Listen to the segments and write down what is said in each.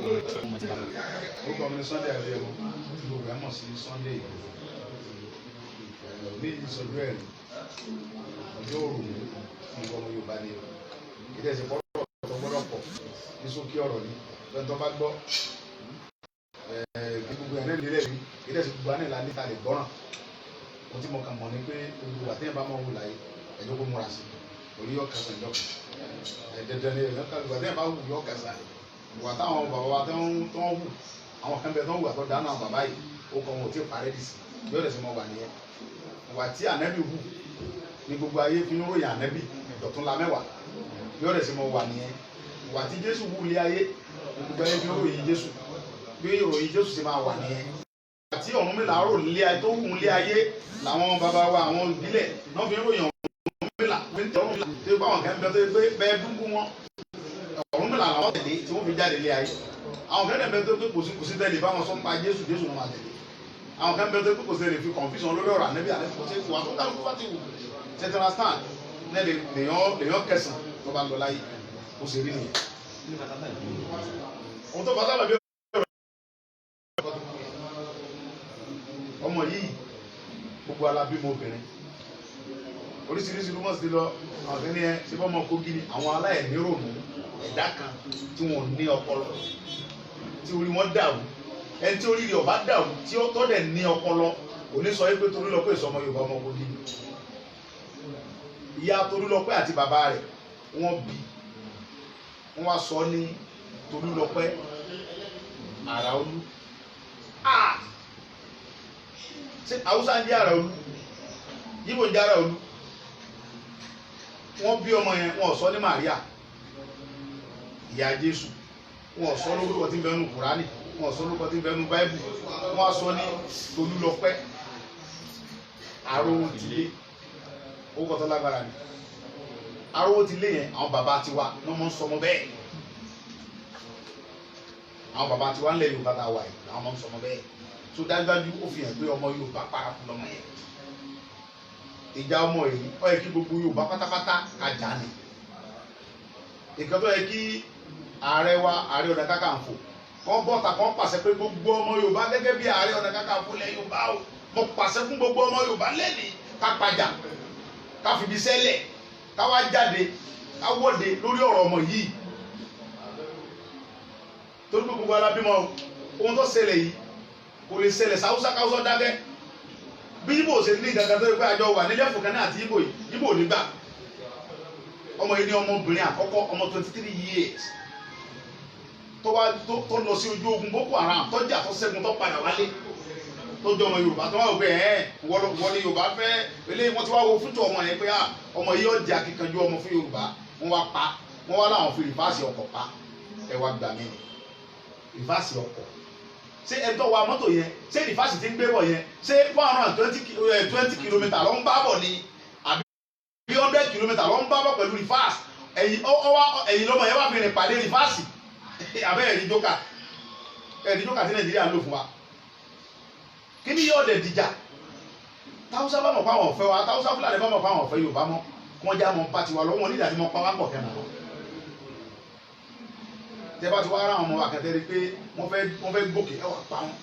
orúkọ mi ní Sunday Adéyẹmọ tí gbogbo ẹ̀ mọ̀ sí Sunday ní ìsọjú ẹ̀rí ọjọ́ òru ní ọmọ Yorùbá ni ìdẹ́sẹ̀ pọ́lọ́ ọ̀tọ̀ gbọ́dọ̀ pọ̀ ní sókè ọ̀rọ̀ ni lọ́tọ́ bá gbọ́ gbogbo ẹ̀ lẹ́nu lẹ́nu ìdẹ́sẹ̀ gbogbo àná ìlànà ìta lè gbọ́ràn ohun tí mo kàn mọ̀ ni pé gbogbo àtẹ́yìn bá mọ̀ wù láyé ẹ̀jọ́ kó múra sí orí yọ kẹsàn ìjọ ẹ̀dẹ̀dẹ̀ ni ẹ̀jọ́ kẹsàn àtẹ́yìn bá wù yọ kẹsàn ìwà táwọn bàbá wa tó ń wù àwọn kan bẹ tó ń wù àtọ́ dáná àwọn bàbá yìí ó kọ́ wọn ò tí ì parẹ́ dì sí yóò lẹ̀ sí mọ́ wà nìyẹn ìwà tí ànábì wù ní gbogbo ayé fi ń ròyìn ànábì Dọ̀túnlá Mẹ́wàá yóò lẹ̀ sí mọ́ wà nìyẹn ìwà tí Jésù wù lé ayé ní gbogbo ayé fi ń ròyìn Jésù bí ìròyìn Jésù sì máa wà nìyẹn àti Ọ̀rúnmìlà rò lé ayé tó wù lé ayé làwọn bàbá wa àwọn ìbílẹ̀ náà fi ń ròyìn Ọ̀rúnmìlà tó bá wọn kẹ́ ń bẹ tó bẹ́ẹ̀ dúkú wọn Ọ̀rúnmìlà làwọn tẹ̀lé tí wọ́n fi jáde lé ayé àwọn kan bẹ tó pé kò sí tẹ̀lé báwọn sọ ń pa Jésù wọn máa tẹ̀lé àwọn kan bẹ tó pé kò sí tẹ̀lé fi confusion lórí ọ̀rọ̀ ànẹ́bí kò sí ìwà tó kálukú bá ti wù central stand náà lèyàn kẹsàn tó bá lọ láyé kò sí rí nìyẹn. ohun tó bá sábà bí ọmọ yìí gbogbo alábímọ obìnrin oríṣiríṣi ló mọ̀ sí lọ àwọn kan ní ẹ ṣe fọmọ Kogi ni àwọn aláìní ròmù ẹ̀dá kan tí wọn ò ní ọpọlọ tí orí wọn dàrú ẹni tí orí rẹ̀ ọba dàrú tí ó tọ́ dẹ̀ ní ọpọlọ kò ní sọ pé Torílọpẹ́ ìsọmọ Yorùbá ọmọ Kogi ìyá Torílọpẹ́ àti bàbá rẹ̀ wọ́n bí wọ́n wá sọ ní Torílọpẹ́ Àràolú ṣé Haúsá ń jẹ́ Àràolú Yíbò ń jẹ́ Àràolú wọ́n bí ọmọ yẹn wọ́n sọ ní Màríà ìyá Jésù wọ́n sọ lórúkọ tí ń bẹ nínú Kùránì wọ́n sọ lórúkọ tí ń bẹ nínú Báíbù wọ́n sọ ní Tolúlọpẹ́ Aróòtilé ó kọ́ tó lágbára ni Aróòtilé yẹn àwọn bàbá tiwa ní wọ́n sọmọ bẹ́ẹ̀ àwọn bàbá tiwa ńlẹ̀ Yorùbá tá a wà yìí àwọn ọmọ sọmọ bẹ́ẹ̀ tó dájúdájú ó fi hàn pé ọmọ Yorùbá paraku lọmọ yẹn ìjà ọmọ yìí ó yẹ kí gbogbo Yorùbá pátápátá kájà ni ìkan tó yẹ kí ààrẹ wa Ààrẹ Ọ̀nà Kakanfò kọ́ bọ́ta kọ́ pàṣẹ pé gbogbo ọmọ Yorùbá gẹ́gẹ́ bí Ààrẹ Ọ̀nà Kakanfò lẹ̀ Yorùbá o mo pàṣẹ fún gbogbo ọmọ Yorùbá lẹ́ni ká pàjà ká fìbí sẹ́lẹ̀ ká wá jáde ká wọ́de lórí ọ̀rọ̀ ọmọ yìí torí pé gbogbo alábímọ ohun tó ṣẹlẹ̀ yìí kò lè ṣẹlẹ̀ sáwúsá káwúsá dákẹ́ bí Ìgbò ṣe ní ìdàgbà tó yẹ pé àjọ wà nílẹ̀ fòkànnì àti Ìgbò yìí Ìgbò nígbà ọmọ yìí ní ọmọbìnrin àkọ́kọ́ ọmọ 23 years tó lọ sí ojú ogun Boko Haram tó jà tó ṣẹ́gun tó padà wálé tó jọ ọmọ Yorùbá tó wà wọ pé wọlé Yorùbá fẹ́ eléyìí wọ́n ti wá wo fúnjọ ọmọ yẹn pé ọmọ yìí ọjà kíkanjú ọmọ fún Yorùbá wọ́n wá pa wọ́n wá láwọn fi rìfáàsì ọkọ̀ pa ẹ wá gbà mí rìfáàsì ọkọ̀ ṣé ẹ̀tọ́ wa mọ́tò yẹn ṣé rìfáàsì ti ń gbé bọ̀ yẹn ṣé 420 kìlómítà ló ń bá bọ̀ ni àbí 100 kìlómítà ló ń bá bọ̀ pẹ̀lú rìfáàsì ẹ̀yìn lọ́mọ yẹn wà fi rìn pàdé rìfáàsì abẹ́ ẹ̀rí jókà tí Nàìjíríà ń lò fún wa kí ni yóò dẹ̀ dìjà táwùsá bá mọ̀ fáwọn ọ̀fẹ́ wa táwùsá Fúlàní bá mọ̀ fáwọn ọ̀fẹ́ Yorùbá mọ́ wọ́n já mọ́ pàtì wa lọ́wọ́ nígbà tí wọ́n pa wá pọ̀ kẹ́nà tẹ́ bá ti wá ara àwọn ọmọ akẹ́tẹ́ rí pé wọ́n fẹ́ gòkè ẹwà pa wọn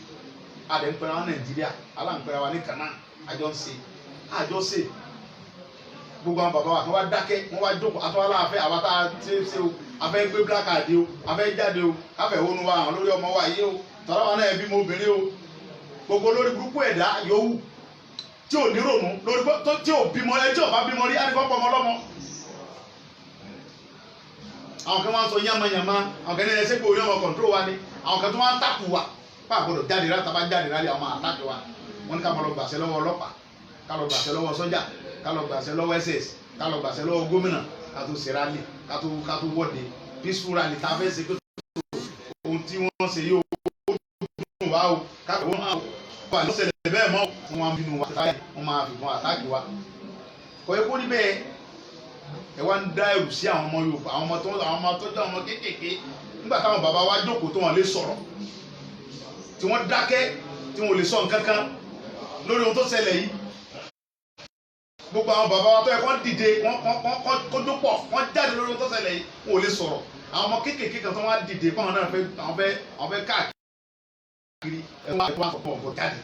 adẹ̀ ń pẹ́ra wọn Nàìjíríà aláǹpẹ́ra wa ní Kanáà àjọ ṣe gbogbo àwọn bàbá wa kan wá dákẹ́ wọ́n wá jókòó àtọ́wá láàfẹ́ àwọn tá a ṣe o afẹ́ gbé black card o afẹ́ jáde o káfẹ́ wọnú wa àwọn lórí ọmọ wa yìí o tọ́lá wa náà bí mo obìnrin o gbogbo lórí burúkú ẹ̀dá yòówù tí ò ní rònú lórí tí ò bímọ ẹ tí ò bá bímọ rí àdìfọ́ pọ̀ mọ́ lọ́mọ. àwọn kan wá ń sọ yánmayànmá àwọn kan ní ẹsẹ̀ pé orí ọmọ kọ̀ǹtró wa ni àwọn kan tó wá ń tàkù wa pàgbọ́dọ̀ jáde rà tàbá jáde rà lé àwọn àtàkì wa wọ́n ní ká máa lọ gbàṣẹ lọ́wọ́ ọlọ́pàá ká lọ gbàṣẹ lọ́wọ́ sọ́jà ká lọ gbàṣẹ lọ́wọ́ SS ká lọ gbàṣẹ lọ́wọ́ gómìnà ká tó ṣe rálì ká tó wọ́de peaceful rally tá a fẹ́ ṣe pé ohun tí wọ́n ṣe yóò dùn wá o káàkiri wọn wà ní ṣẹlẹ̀ bẹ́ẹ̀ mọ́ wọn máa bínú wa wọn máa fi wọn àtàkì wa kò yẹ kó rí bẹ́ẹ̀ ẹ wá ń dá ẹrù sí àwọn ọmọ Yorùbá àwọn ọmọ tó jẹ́ àwọn ọmọ kéékèèké nígbà táwọn bàbá wa jókòó tó wọn lè sọ̀rọ̀ tí wọ́n dákẹ́ tí wọn ò lè sọ nǹkan kan lórí ohun tó ṣẹlẹ̀ yìí gbogbo àwọn bàbá wa tó yẹ kó dìde kó dúpọ̀ wọ́n jáde lórí tó ṣẹlẹ̀ yìí wọn ò lè sọ̀rọ̀ àwọn ọmọ kéékèèké kan tó wá dìde fún àwọn náà àwọn fẹ́ káàkiri ẹ̀wọ̀n àti wọn fọ̀pọ̀ ọ̀gọ̀ jáde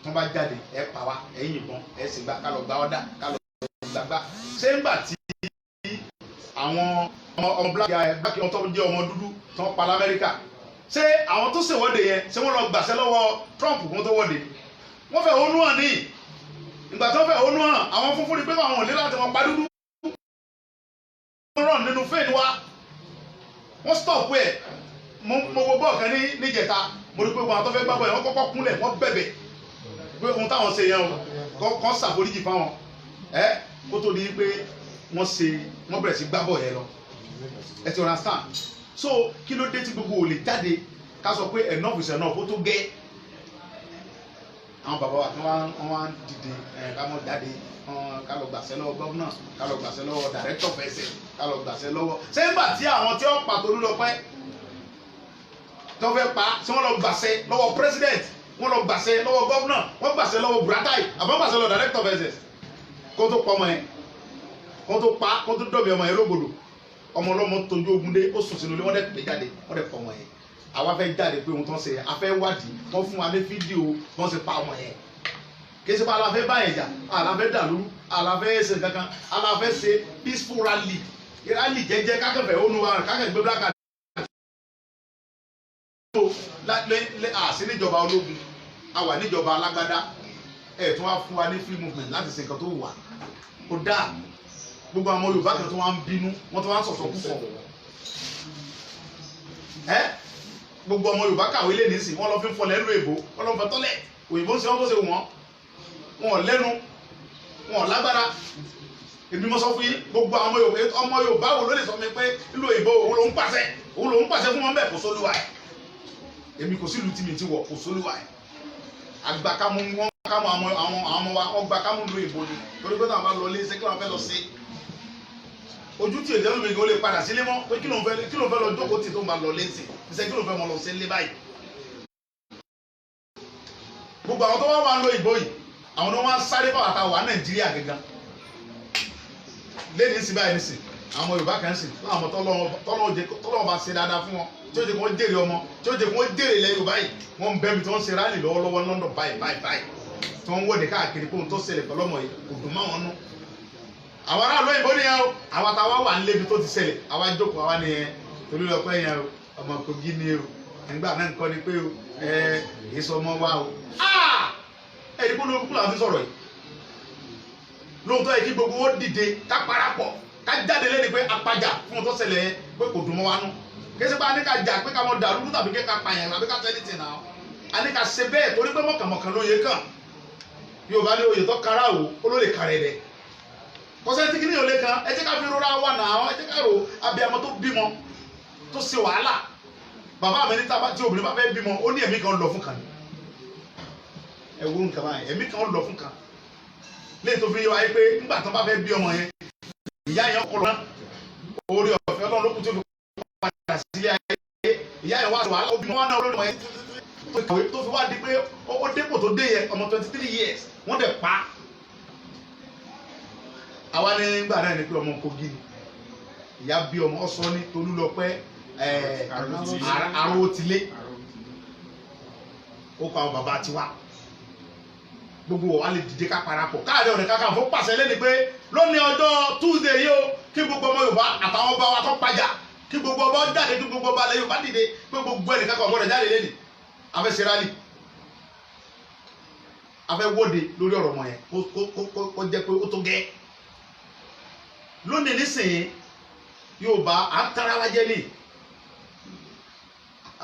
tó bá jáde ẹ̀ pa wá ẹ̀ yìnbọn ẹ̀ sì gbà kálọ̀ gbà ọ̀dà kálọ̀ gbàgbà ṣé ń gbà tí àwọn ọmọ bíláàkì wọn tó jẹ́ ọmọ dúdú tó ń pa lamẹ́ríkà ṣé àwọn tó ṣèwọ́de yẹn ṣé wọ́n lọ gbàṣẹ́ lọ́wọ́ Trump kó tó wọ́de wọ́n fẹ́ honú hàn ní ìgbà tó fẹ́ honú hàn àwọn funfun ni pé àwọn ò ní láti wọn pa dúdú wọ́n rán nínú fẹ́ẹ̀ni wa wọ́n stop ẹ̀ mo wo bọ́ọ̀ kan níjẹta mo rí pé wọn àtọ́fẹ́ gbábọ̀ yẹn wọ́n kọ́kọ́ kúnlẹ̀ wọ́n bẹ̀bẹ̀ pé ohun táwọn ṣe yẹn o kọ́ ṣàforíjì fáwọn kó tó di pé wọ́n bẹ̀rẹ̀ sí gbábọ̀ yẹn lọ ẹ ti understand so kí ló dé tí gbogbo ò lè jáde ká sọ pé enough is enough ó tó gẹ́ àwọn bàbá wa kí wọ́n wá dìde ká mọ̀ jáde ká lọ gbàṣẹ lọ́wọ́ gọ́vnà ká lọ gbàṣẹ lọ́wọ́ director fẹsẹ̀ ká lọ gbàṣẹ lọ́wọ́ sẹ́ńgbà tí àwọn tí wọ́n pàtó ló lọ pẹ́ tó fẹ́ pa tí wọ́n lọ gbàṣẹ lọ́wọ́ president wọ́n lọ gbàṣẹ lọ́wọ́ gọ́vnà wọ́n gbàṣẹ lọ́wọ́ Buratai àbọ̀ gbàṣẹ lọ́wọ́ director fẹsẹ̀ kó tó pọ̀ ọmọ yẹn kó tó pa kó tó dọ̀bì ọmọ yẹn lógbòdò ọmọ ọlọ́mọ tójú ogun dé ó sùn sínú ilé wọ́n dẹ̀ pè jáde wọ́n dẹ̀ pọ̀ ọmọ yẹn àwa fẹ́ jáde pé ohun tó ń ṣe a fẹ́ wádìí wọ́n fún wa ní fídíò wọ́n ṣe pa ọmọ yẹn kì í ṣe pé aláfẹ́ báyìí jà aláfẹ́ dàlúrú aláfẹ́ ṣe kankan aláfẹ́ ṣe peaceful rally jẹ́jẹ́ kákẹ́fẹ́ ònu wa kákẹ́ gbé black àṣì níjọba ológun a wà níjọba alágbádá ẹ̀ tún wá fún wa ní free movement láti ṣe nǹkan tó wà kó dáa gbogbo àwọn Yorùbá kan tó wá ń bínú wọ́n tó wá ń sọ̀sọ̀ púpọ̀ gbogbo ọmọ Yorùbá kàwé lé nísìn wọ́n lọ fi ń fọ lẹ́nu èbó wọ́n lọ ń fọ tọ́lẹ̀ òyìnbó ń ṣe wọ́n tó ṣe wọ́n lẹ́nu wọn lágbára èmi mo sọ fún yín gbogbo àwọn ọmọ Yorùbá wo ló lè sọ mi pé nílò òyìnbó òun ló ń pàṣẹ fún wọn bẹ́ẹ̀ kò sólúwa ẹ̀ èmi kò sí ìlú tí mi ti wọ̀ kò sólúwa ẹ̀ àgbàkámú wọn kámú àwọn ọmọ wa wọn gbà kámú lu ìbò ni torí pé táwọn bá lọ lé ṣé kí wọn fẹ́ lọ sí ojú tí èdè lómi gan lè padà sílé mọ́ pé kí ló ń fẹ́ lọ jókòó tì tó ń bá lọ lé sí ṣe kí ló ń fẹ́ mọ lọ sí ilé báyìí gbogbo àwọn tó wá wà ń lo ìbò yìí àwọn tó wá sáré bá wàtá wà Nàìjíríà gẹ́gẹ́ lẹ́ni sí báyìí nísìn àwọn Yorùbá kan sì fún àwọn tọ́lọ́wọ́ bá ṣe dáadáa fún wọn tí ó jẹ́ kí wọ́n jèrè ọmọ tí ó jẹ́ kí wọ́n jèrè ilẹ̀ Yorùbá yìí wọ́n ń bẹ́ẹ̀ bí tí wọ́n ṣe rálì lọ́wọ́lọ́wọ́ London báyìí tí wọ́n ń wọ́de káàkiri kó n tó ṣẹlẹ̀ pẹ̀lú ọmọ yìí kò dùn má wọn nú. àwọn aráàlú òyìnbó nìyẹn o àwọn àtàwọn wà nílébi tó ti ṣẹlẹ̀ àwa jókòó àwa nìyẹn torí lọ́pẹ́ yẹn o ọmọ Kogi ni o nígbà náà nǹkan ni pé o èso ọmọ wa o ẹ̀rí kó ló kúkú làwọn ti sọ̀rọ̀ yìí lóòótọ́ yìí kí gbogbo wọn dìde ká parapọ̀ ká jáde lẹ́ni pé apájà fún un tó ṣẹlẹ̀ yẹn pé kò dùn mọ́ wa nú kí ṣe pé a ní ká jà pé ká mọ dàrú tàbí ká pààyàn tàbí ká tẹ́lẹ̀ tì náà a ní ká ṣe bẹ́ẹ̀ torí pé mọ̀kànmọ̀kàn ló yẹ kàn Yorùbá ní oyè tó kára o ó ló lè kàrẹ̀ rẹ̀ kọ́sẹ́ tí kìíní yóò lè kan ẹ jẹ́ ká fi rora wà náà ẹ jẹ́ ká ro abiyamọ tó bímọ tó ṣe wàhálà bàbá mi ní tí obìnrin bá fẹ́ bímọ ó ní ẹ̀mí kan lọ fún kan ẹ wo nǹkan báyìí ẹ̀mí kan lọ fún kan lẹ́yìn tó fi yé wa yé pé nígbà tó bá fẹ́ bí ọmọ yẹn ìyá yẹn kọ́ lọ orí ọ̀fẹ́ Ọlọ́run ló kù tó fi padà sílé ayé ìyá yẹn wá sọ wàhálà obìnrin wọn náà olórí ọmọ yẹn tó fi wá di pé ó dépò tó dé yẹn ọmọ 23 years wọ́n dẹ̀ pa àwa ní gbà náà ni pé ọmọ Kogi ni ìyá bí ọmọ ọsọ ní Tolúlọpẹ́ Arótilé ó kọ àwọn bàbá tiwa gbogbo wa lè dìde ká parapọ̀ káàdé ọ̀rẹ́ káka fún pàṣẹ lẹ́ni pé lónìí ọjọ́ Tuesday yìí o kí gbogbo ọmọ Yorùbá àtàwọn ọba wa tó pàjà kí gbogbo ọba jáde kí gbogbo ọba alẹ́ Yorùbá dìde pé gbogbo ẹnì kankan ọmọdé jáde lẹ́ni afẹ́ serali afẹ́ wọ́de lórí ọ̀rọ̀ ọmọ yẹn kó jẹ́ pé ó tó gẹ́ lónìí nísìnyí Yorùbá à ń tara wa jẹ́ ní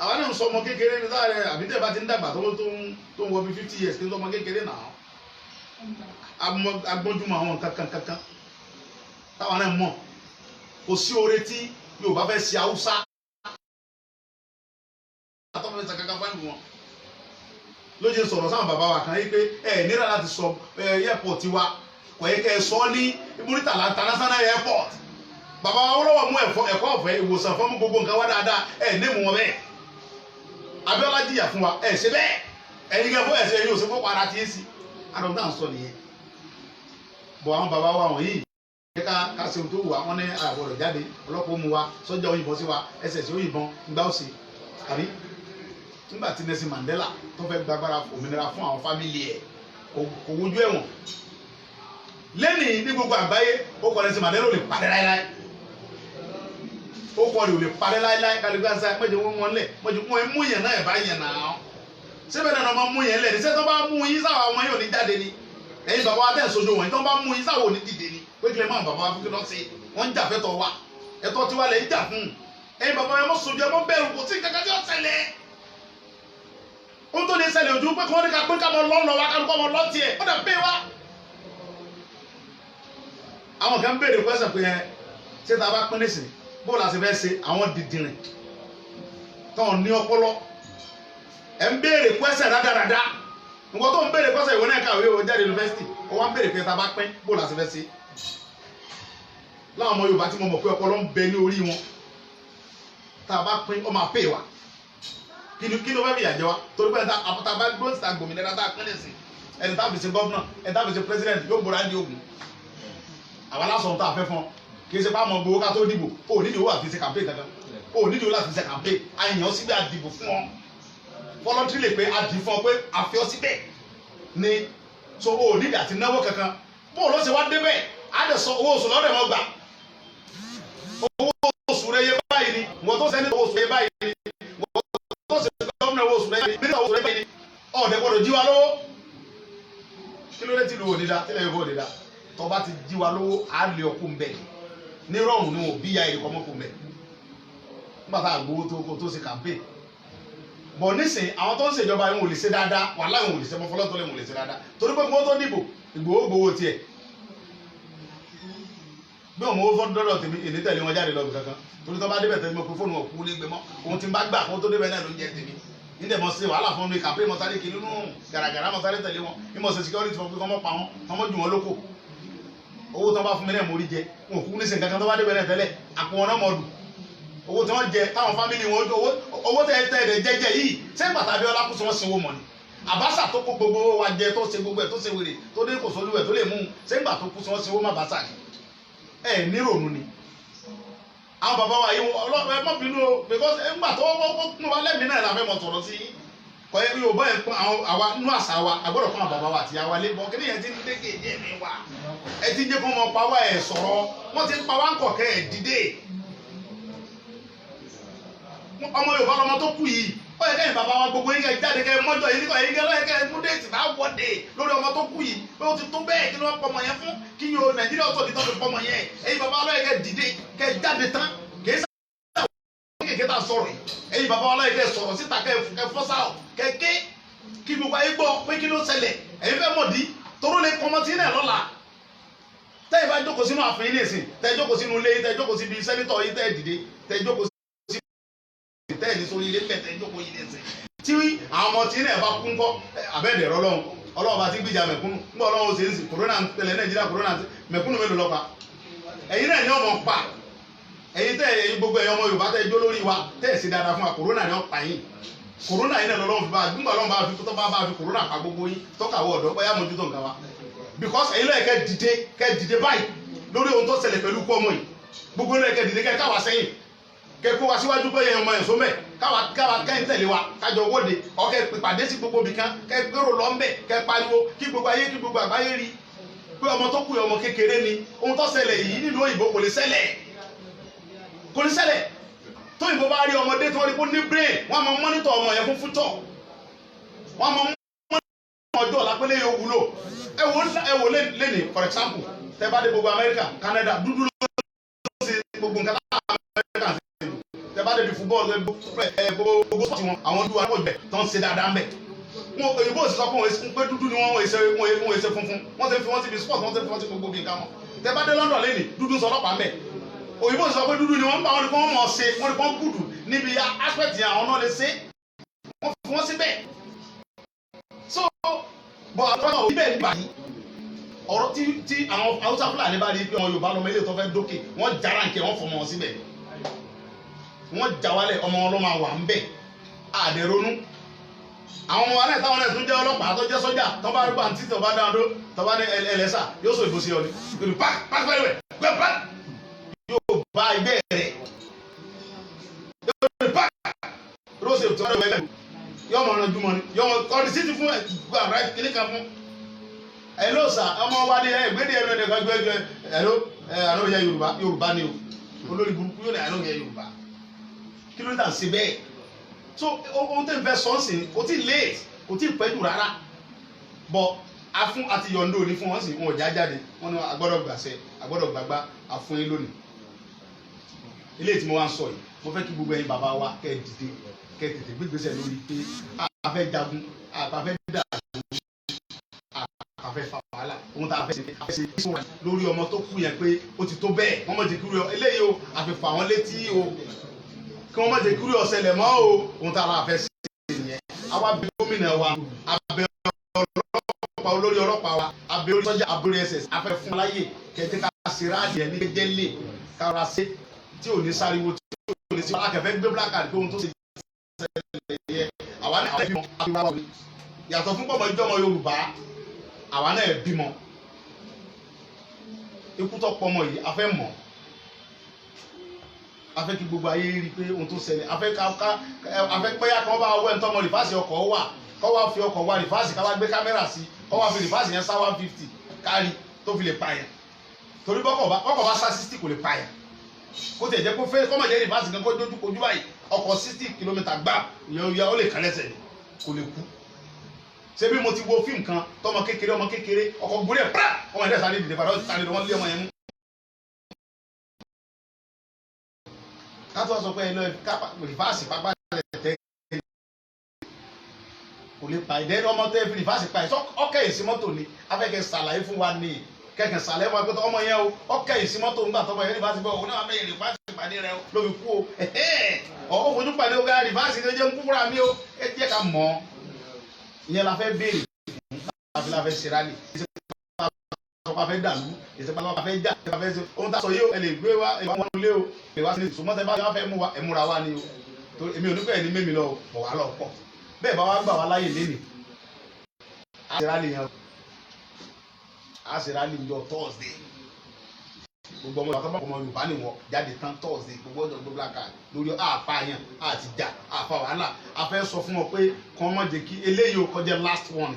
àwọn náà ń sọ ọmọ kékeré ní sáré àbí tẹ́ bá ti ń dàgbà tó ń wọ bí 50 years kí n sọ ọmọ kékeré náà agbọ́njúmọ̀ àwọn kankan táwọn náà mọ̀ kò sí oore tí Yorùbá fẹ́ ṣe Haúsá àtọ́fẹ́ ṣe kankan fáìlì wọn lóye sọ̀rọ̀ sáwọn bàbá wa kan yí pé nílà láti sọ airport wa kò yẹ kẹ́ ẹ sọ ní Muritala International Airport bàbá wa wọ́n mú ẹ̀kọ́ ọ̀fẹ́ ìwòsàn fún gbogbo nǹkan wá dáadáa ní mú wọn bẹ́ẹ̀ Abíọ́lá jìyà fún wa ṣe bẹ́ẹ̀ ẹ̀yin kẹ́ fún ẹ̀sẹ̀ yóò ṣe fún para tí ń sí àdókòtà ń sọ nìyẹn bọ̀ àwọn bàbá wa wọ̀nyí ká ṣe ohun tó wù wá wọn ní àgbọ̀dọ̀ jáde ọlọ́pàá mú wa sọ́jà òyìnbọn sí wa SS òyìnbọn ńgbà òsì àbí nígbà tí Nelson Mandela tó fẹ́ gbàgbára òmìnira fún àwọn fámìlì ẹ̀ kò wojú ẹ̀wọ̀n lẹ́nìí ní gbogbo àgbáyé ó kọ́ Nelson Mandela ò lè parẹ́ láéláé ó kọ́ rẹ̀ ò lè parẹ́ láéláé kálígbá ń sá mọ́jọ wọn lẹ̀ mọ́jọ wọn mú yẹn náà ẹ̀ bá yẹn náà síbẹ̀ náà wọ́n mú yẹn lẹ̀ ní sẹ́tọ́ bá mú yín sáwọ́ ọmọ yóò ní jáde ni ẹ̀yin bàbá wa tẹ̀ sojú wọn tó bá mú yín sáwọ́ ò ní dìde ni pé kílẹ̀ máa bàbá wa fún kí lọ́ sí wọ́n ń jà fẹ́tọ̀ wa ẹ̀tọ́ tiwa lẹ̀ ń jà fún ẹ̀yin bàbá wa mọ́ sojú ẹ mọ́ bẹ̀rù kò sí kankan tí ó ṣẹlẹ̀ ohun tó lè ṣẹlẹ̀ ojú pé kí wọ́n ní ká pé ká mọ lọ́nà wa kálukọ́ mọ lọ́tì ẹ̀ ó dẹ̀ pé wa. àwọn kan béèrè pẹ́sẹ̀ pé ṣé ta bá pín nísìnyí bó la ṣe fẹ́ ṣe àwọn dìdìrìn tán ní ọpọlọ ẹ̀ ń béèrè pẹ́sẹ̀ rádaràda nǹkan tó ń béèrè pẹ́sẹ̀ ìwé náà kàwé o jáde yunifásitì ó wá ń béèrè pé ta bá pín bó la ṣe fẹ́ ṣe. láwọn ọmọ Yorùbá tí mo mọ̀ pé ọpọlọ ń bẹ ní orí wọn tá a bá pín ó máa pè wá kí ló fẹ́ fi yàjẹ́ wa torí pé àpótá bá gbóhùn síta gbòmìnira tá a pín lè sìn ẹni tá a fi ṣe gọ́vnà ẹni tá a fi ṣe pírẹsidẹ̀ntì yóò gbóra ní ogun àwa lásán tá a fẹ́ fún ọ kì í ṣe pàmò gbowó ká tó dìbò ó nídìí owó àfi ṣe campaign kankan ó nídìí owó láti ṣe campaign àyàn síbẹ̀ àdìbò fún ọ fọlọ́tì lè pé àdì fún ọ pé àfi ọ síbẹ̀ ni so ó nídìí àti náwó kankan bó ló ṣe wá débẹ̀ á dẹ̀ sọ owó oṣù lọ́dẹ̀ mọ́ gbà owó oṣù rẹ̀ yẹ báyìí ni wọ́n tó sẹ́ni owó oṣù rẹ̀ báyìí ni ọ̀dẹ̀ gbọ́dọ̀ jí wa lówó kí ló dé tí lu òdìdá tí lẹ́yìn òdìdá tó bá ti jí wa lówó á lè ọkùn mbẹ ní rọrùn ní wọn bí ya èrè kọ́mọ́kùn mbẹ nígbà tá a gbowó tó ṣe campaign bọ̀ nísìnyí àwọn tó ń ṣèjọba yìí wọn ò lè ṣe dáadáa wàhálà wọn ò lè ṣe mọ́fọ́lọ́ tó lè wọn ò lè ṣe dáadáa torí pé kí wọ́n tó dìbò Ìgbòho gbowó tiẹ̀ bí wọn mọ owó fọ́n dọ́dọ̀ tèmi èdè tẹ̀lé wọn jáde lọ́bì kankan torí tó bá débẹ̀ tẹ̀lé mọ́ pé fóònù ọ̀kú ní gbẹmọ́ ohun tí ń bá gbà kó tó débẹ̀ náà ló ń jẹ tèmi nídẹ̀ mọ̀ sí wàhálà fún mi kàpé mọ̀sáré kiri nínú gàràgàrà mọ̀sáré tẹ̀lé wọn ní mọ̀ sí security fún pé kọ́mọ́ pa wọn kọ́mọ́ jù wọn lóko owó tó bá fún mi náà mórí jẹ wọn kú ní sìnkàn tó bá débẹ̀ náà tẹ́lẹ̀ àpò wọn náà mọ̀ dù owó tí wọ́n jẹ táwọn fámìlì wọn owó tẹ̀ ẹ̀dẹ̀ jẹjẹ yìí sẹ́yìn bàtà bí ọlá kù sí wọn sinwó mọ̀ ni àbáṣà tó kó gbogbo wa jẹ tó ṣe gbogbo ẹ̀ tó ṣe wèrè tó dé kò sólú ẹ̀ tó lè mú sẹ́yìn bàtà tó kù sí wọn sinwó má bàṣà ẹ̀ nírònú ni àwọn bàbá wa yìí ọlọ́pàá ẹ mọ̀ bínú o because ńgbà tó kún wa lẹ́mìí náà la fẹ́ mọ̀ sọ̀rọ̀ sí kọ́ ẹ yóò bá ẹ pọ́n àwọn àwa nú àṣà wa àgbọ̀dọ̀ fún àwọn bàbá wa àti àwa lé bọ́ kí ni yẹn ti ń dé kéde ẹ̀mí wa ẹ ti ń jẹ́ kó mọ pa wá ẹ̀ sọ̀rọ̀ wọ́n ti ń pa wá ń kọ̀kẹ́ ẹ̀ dìde ọmọ Yorùbá lọmọ tó kú yìí ó yẹ kẹ́yìn bàbá wa gbogbo yín kẹ́ jáde kẹ́ mọ́jọ yìí nígbà yín kẹ́ kẹ́ mú déètì bá wọ́de lórí ọmọ tó kú yìí pé ó ti tó bẹ́ẹ̀ kí ni wọ́n pọmọ yẹn fún kí yóò Nàìjíríà ọ̀tọ̀ nítorí pọmọ yẹn ẹ̀yin bàbá wa lọ́yẹ kẹ́ dìde kẹ́ jáde tán kìí sáà kéèké tá a sọ̀rọ̀ yìí ẹ̀yin bàbá wa lọ́yẹ kẹ́ sọ̀rọ̀ síta kẹ́ fọ́sà kẹ́kẹ́ kí gbogbo ayé gbọ́ pé kí ló ṣẹlẹ̀ ẹ̀yin fẹ́ mọ̀ dí toró lè pọmọ tí náà lọ́la tẹ́yìn bá jókòó sínú ààfin yìí nìsín tẹ́ jókòó sínú ilé tẹ́ jókòó síbi sẹ́nitọ̀ yìí tẹ́ dìde tẹ́ jókòó tẹ́ẹ̀ni sórí ilé pẹ̀tẹ́ ìjókòó yìí lẹ́sẹ̀ tí àwọn ọmọ tí náà bá kú ńkọ́ abẹ́ẹ̀dẹ̀ rọlọ́run ọlọ́run bá ti gbìjà mẹ̀kúnnù ńgbọ́ ọlọ́run ó ṣe ń sìn kòrónà ń tẹ̀lé Nàìjíríà kòrónà mẹ̀kúnnù mélòó lọ́pa ẹ̀yin náà ní ọmọ pa ẹ̀yin tẹ́ ẹ̀yin gbogbo ẹ̀yin ọmọ Yorùbá tẹ́ ijó lórí wa tẹ́ ẹ̀ sí dáadáa fún wa kòrónà ní ọ̀pá yín kòrónà yìí náà lọ́lọ́run fi bá gbígbà ọlọ́run bá fi tó bá fi kòrónà pa gbogbo yín tọ́kàwọ́ ọ̀dọ́ bóyá mójútó nǹkan wa because ẹ̀yin lọ́yẹ̀ kẹ́ dìde báyìí lórí ohun tó ṣẹlẹ̀ pẹ̀lú kú ọmọ yìí gbogbo lọ́yẹ̀ kẹ́ dìde kẹ́ káwa sẹ́yìn kẹ́kọ́ wa síwájú pé ẹ̀yàn ọmọ ẹ̀ sọ́mẹ̀ káwa kẹ́yìn tẹ̀lé wa kájọ wọ́de ọkẹ́ ìpàdé sí gbogbo bìkan kẹ́ gbèrò lọ́mbẹ̀ kẹ́ pariwo kí gbogbo ayé kí gbogbo àgbáyé rí pé ọmọ tó kú ọmọ kékeré ni ohun tó ṣẹlẹ̀ yìí nílùú òyìnbó kò lè ṣẹlẹ̀ tó òyìnbó bá rí ọmọdé tó rí kó ní brain wọ́n máa mọ́nítọ̀ ọmọ yẹn fún future wọ́n máa mọ́nítọ̀ ọjọ́ lápẹ́lẹ́ yóò wúlò ẹ wò lẹ́nì for example tẹ́ bá dé gbogbo Amẹ́ríkà Canada dúdú ló ń ṣe gbogbo nǹkan tẹ́bá débi fúbọ́ọ̀lù gbogbo sọ́ọ̀tì wọn àwọn dúwà pọ̀ jẹ́ tó ń ṣe dáadáa ń bẹ̀. wọn òyìnbó sì sọ pé dúdú ni wọ́n ṣe funfun wọ́n ṣe fi wọ́n síbi sport wọ́n ṣe fi wọ́n sí gbogbo bí nǹkan wọn. tẹ́bá dé London lẹ́nì dúdú sọ ọlọ́pàá ń bẹ̀. òyìnbó sì sọ pé dúdú ni wọ́n ń bá wọn ní kí wọ́n mọ̀ ṣe wọ́n ní kí wọ́n gùdù níbi aspect yẹn àwọn náà lè ṣe wọ́n fi wọ́n síbẹ̀. so bọ̀ àtúrọ̀ ibẹ̀ nígbà yìí ọ̀rọ̀ tí àwọn Haúsá Fúlàní bá rí pé àwọn Yorùbá lọ́mọ ilé tó fẹ́ dókè wọ́n jára nkẹ́ wọ́n fọmọ wọn síbẹ̀ wọ́n já wálẹ̀ ọmọ ọlọ́mọ àwà ń bẹ̀ àdẹ̀rónú àwọn ọmọ wa náà táwọn náà tún jẹ́ ọlọ́pàá tó jẹ́ sọ́jà tó bá gbà ní títí tó bá dáhùn tó tó bá ní ẹlẹ́sà yóò sọ ìbò sí ọ ní ìlú pàkí pẹ́lẹ́wẹ̀ gbẹ́ pàkí yóò bá ibẹ̀ rẹ̀ yóò pàkí rọ́ọ̀sì tó wọ́n rẹ̀ yóò mọ̀ ọ̀rọ̀ jùmọ̀ ni yóò mọ̀ kọ́ni sí ti fún ẹ̀gbọ́n àrà kìíní kan fún ẹlọ́sà ọmọ wa ní ẹgbẹ́dẹ́ ẹ̀rọ ẹ̀dẹ̀kan gbẹ́gbẹ́ ẹ̀rọ àlọ́ yẹ Yorùbá ni o olórí burúkú yóò ní àlọ́ yẹ Yorùbá kí ló ń tà sí bẹ́ẹ̀ so ohun tẹ́ ń fẹ́ sọ́ọ̀sì kò tí late kò tí pẹ́ jù rárá bọ́ afún àti yọ̀ǹdó ní fún wọn sì wọn ò já jáde wọn ni agbọ́dọ̀ gbàṣẹ agbọ́dọ̀ gbàgbá afún yín lónìí ilé tí mo wá ń sọ yìí mo fẹ́ kí gbogbo ẹ̀yin bàbá wa kẹ́ ẹ dìde kẹ́ ẹ tètè gbégbèsè lórí pé a fẹ́ jagun a fẹ́ dà a fẹ́ fa wàhálà ohun tá a fẹ́ ṣe lórí ọmọ tó kú yẹn pé ó ti tó bẹ́ẹ̀ wọ́n mọ̀ ti kúrò eléyìí o àfẹ́fà wọn létí o kí wọ́n má jẹ́ kúrò ọ̀sẹ̀lẹ̀ mọ́ o ohun tá a la fẹ́ ṣe nìyẹn àwa bẹ gómìnà wa abẹ ọlọ́pàá olórí ọlọ́pàá wa abẹ orí sọ́jà abúlé ss afẹ́ fún láyè kẹ̀kẹ́ ká ṣe ráàdì ẹ̀ ní gẹ́gẹ́lé kára ṣe tí ò ní sáriwo tí ò ní sí akẹ́fẹ́ gbé black card pé ohun tó ṣe ṣẹlẹ̀ yẹ àwa náà bímọ àbíwá wọlé yàtọ̀ fún pọ̀mọ́ ìjọmọ Yorùbá àwa náà bímọ ikú tó pọmọ yìí afẹ́ mọ̀ afẹ́ kí gbogbo ayé rí pé ohun tó ṣẹlẹ̀ afẹ́ pẹ́yà kan bá wẹ́ ntọ́mọ rìfáàsì ọkọ̀ wà kọ́ wá fi ọkọ̀ wá rìfáàsì ká wá gbé kámẹ́rà sí kọ́ wá fi rìfáàsì yẹn sá 150 kárí tó fi lè pààyàn torí bọ́kọ̀ bá sá 60 kò lè pààyàn kó tiẹ̀ jẹ́ kó fẹ́ kọ́mọ̀ jẹ́ rìfáàsì kan kó jójú kojú báyìí ọkọ̀ 60 kìlómítà gbà yẹ ó lè kán lẹ́sẹ̀ kò lè kú ṣé bí mo ti wo fíìmù kan tọmọ kékeré ọmọ kékeré ọkọ̀ gbórí ẹ̀ pàrà ọmọ ẹ̀dẹ́ sáré dìde padà ó ti sáré wọn lé ọmọ yẹn mú. kátó sọ pé ẹ lọ kápá rìfáàsì pápá rẹ̀ tẹ́ kò lè pa ìdẹ́rẹ́ ọmọ tẹ́ fi rìfáàsì pa ẹ̀ sọ ọkẹ́ yìí sí mọ́tò ni afẹ́kẹ́ sàlàyé fún wa ní kẹ̀kẹ́ sàlàyé fún wa pé ọmọ yẹn o ọkẹ́ yìí sí mọ́tò ńgbà tọmọ yẹn rìfáàsì bọ̀ òun náà fẹ́ rìfáàsì pàdé rẹ ló fi kú o ọ̀ fojú pàdé ọgá rìfáàsì ló jẹ́ ń kú fúnra mi o ẹ jẹ́ ká mọ̀ ọ́ ìyẹn la fẹ́ béèrè fún la fẹ́ ṣe rálì ìsèpá fẹ́ dàlú ìsèpá fẹ́ jà ìsèpá fẹ́ ṣe ohun tá a sọ yìí o ẹ lè gbé wa ẹ wá wọn lé o ẹ wá sílẹ̀ sùnmọ́ tẹ bá yà fẹ́ mú wa ẹ múra wa ni o tó èmi ò ní pẹ́ ní mímí lọ pọ̀ wá lọ pọ̀ bẹ́ẹ̀ bá wa gbà wá láyè lẹ́nìí a ṣe rálì yẹn a ṣe rálì yọ Thursday gbogbo ọmọ Yorùbá ọmọ Yorùbá ni wọn jáde tán Thursday gbogbo ọjọ́ gbogbo black card lórí àpààyàn àti jà àfa wàhálà a fẹ́ sọ fún wọn pé kàn má jẹ́ kí eléyìí ó kọjá last one